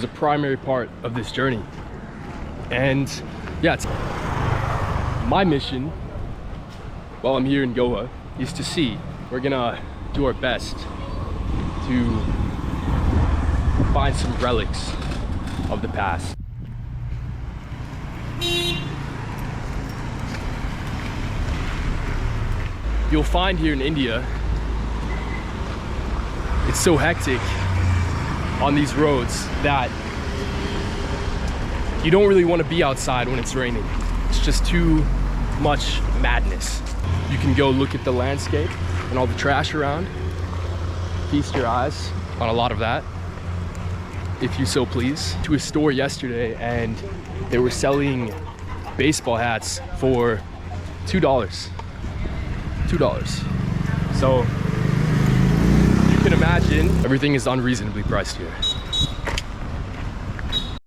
a primary part of this journey. And yeah, it's my mission while I'm here in Goa is to see. We're gonna do our best to find some relics of the past. You'll find here in India, it's so hectic on these roads that you don't really want to be outside when it's raining. It's just too much madness. You can go look at the landscape and all the trash around. Feast your eyes on a lot of that, if you so please. To a store yesterday and they were selling baseball hats for $2. So you can imagine everything is unreasonably priced here.